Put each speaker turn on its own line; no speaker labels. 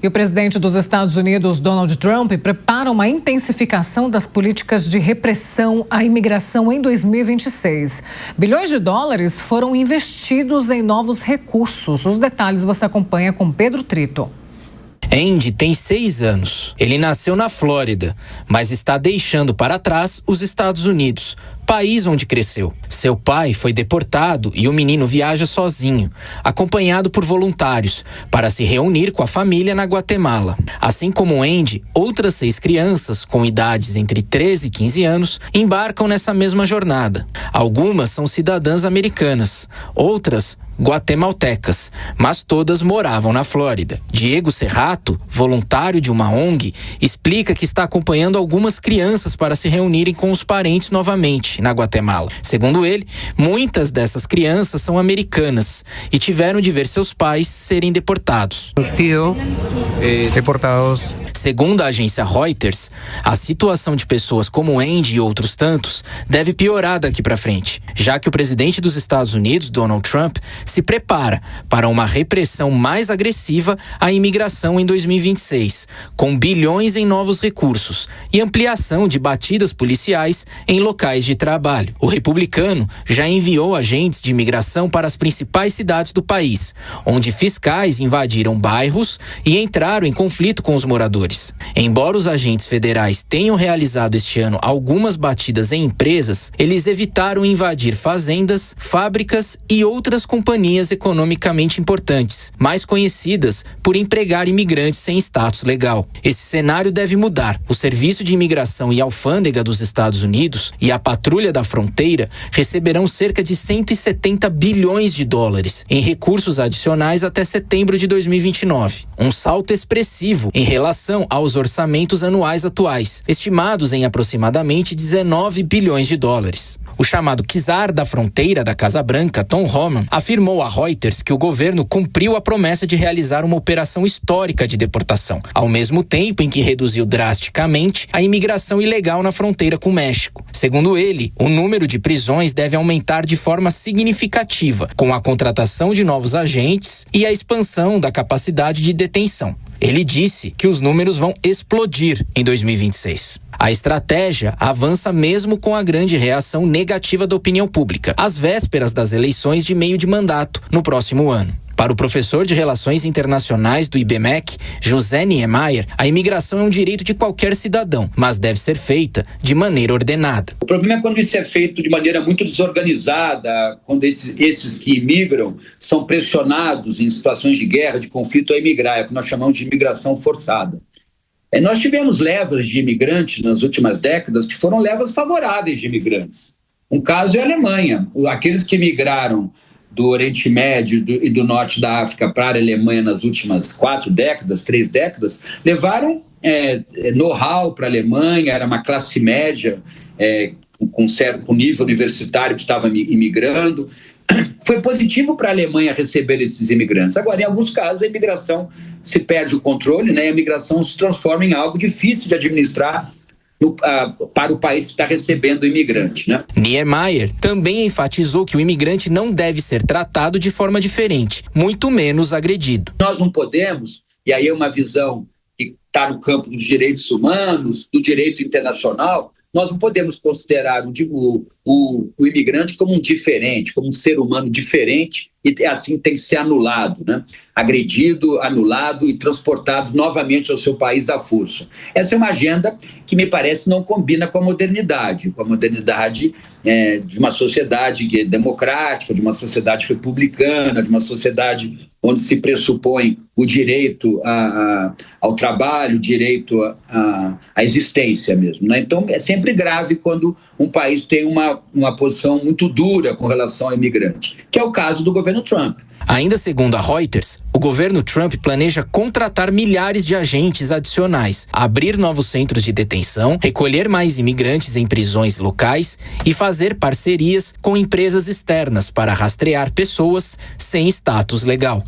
E o presidente dos Estados Unidos, Donald Trump, prepara uma intensificação das políticas de repressão à imigração em 2026. Bilhões de dólares foram investidos em novos recursos. Os detalhes você acompanha com Pedro Trito.
Andy tem 6 anos. Ele nasceu na Flórida, mas está deixando para trás os Estados Unidos, país onde cresceu. Seu pai foi deportado e o menino viaja sozinho, acompanhado por voluntários, para se reunir com a família na Guatemala. Assim como Andy, outras 6 crianças com idades entre 13 e 15 anos embarcam nessa mesma jornada. Algumas são cidadãs americanas, outras guatemaltecas, mas todas moravam na Flórida. Diego Serrato, voluntário de uma ONG, explica que está acompanhando algumas crianças para se reunirem com os parentes novamente na Guatemala. Segundo ele, muitas dessas crianças são americanas e tiveram de ver seus pais serem deportados.
Deportados.
Segundo a agência Reuters, a situação de pessoas como Andy e outros tantos deve piorar daqui para frente, já que o presidente dos Estados Unidos, Donald Trump, se prepara para uma repressão mais agressiva à imigração em 2026, com bilhões em novos recursos e ampliação de batidas policiais em locais de trabalho. O republicano já enviou agentes de imigração para as principais cidades do país, onde fiscais invadiram bairros e entraram em conflito com os moradores. Embora os agentes federais tenham realizado este ano algumas batidas em empresas, eles evitaram invadir fazendas, fábricas e outras companhias economicamente importantes, mais conhecidas por empregar imigrantes sem status legal. Esse cenário deve mudar. O Serviço de Imigração e Alfândega dos Estados Unidos e a Patrulha da Fronteira receberão cerca de 170 bilhões de dólares em recursos adicionais até setembro de 2029. Um salto expressivo em relação aos orçamentos anuais atuais, estimados em aproximadamente 19 bilhões de dólares. O chamado czar da fronteira da Casa Branca, Tom Homan, afirmou a Reuters que o governo cumpriu a promessa de realizar uma operação histórica de deportação, ao mesmo tempo em que reduziu drasticamente a imigração ilegal na fronteira com o México. Segundo ele, o número de prisões deve aumentar de forma significativa, com a contratação de novos agentes e a expansão da capacidade de detenção. Ele disse que os números vão explodir em 2026. A estratégia avança mesmo com a grande reação negativa da opinião pública, às vésperas das eleições de meio de mandato no próximo ano. Para o professor de Relações Internacionais do IBMEC, José Niemeyer, a imigração é um direito de qualquer cidadão, mas deve ser feita de maneira ordenada.
O problema é quando isso é feito de maneira muito desorganizada, quando esses que imigram são pressionados em situações de guerra, de conflito a imigrar, é o que nós chamamos de imigração forçada. Nós tivemos levas de imigrantes nas últimas décadas que foram levas favoráveis de imigrantes. Um caso é a Alemanha. Aqueles que migraram do Oriente Médio e do Norte da África para a Alemanha nas últimas 3 décadas, levaram know-how para a Alemanha, era uma classe média com certo nível universitário que estava imigrando. Foi positivo para a Alemanha receber esses imigrantes. Agora, em alguns casos, a imigração se perde o controle, né? A imigração se transforma em algo difícil de administrar para o país que está recebendo o imigrante, né?
Niemeyer também enfatizou que o imigrante não deve ser tratado de forma diferente, muito menos agredido.
Nós não podemos, e aí é uma visão que está no campo dos direitos humanos, do direito internacional, nós não podemos considerar o imigrante como um diferente, como um ser humano diferente, e assim tem que ser anulado, né? Agredido, anulado e transportado novamente ao seu país à força. Essa é uma agenda que me parece não combina com a modernidade de uma sociedade democrática, de uma sociedade republicana, de uma sociedade onde se pressupõe o direito ao trabalho, o direito à existência mesmo, né? Então é sempre grave quando um país tem uma posição muito dura com relação ao imigrante, que é o caso do governo Trump.
Ainda segundo a Reuters, o governo Trump planeja contratar milhares de agentes adicionais, abrir novos centros de detenção, recolher mais imigrantes em prisões locais e fazer parcerias com empresas externas para rastrear pessoas sem status legal.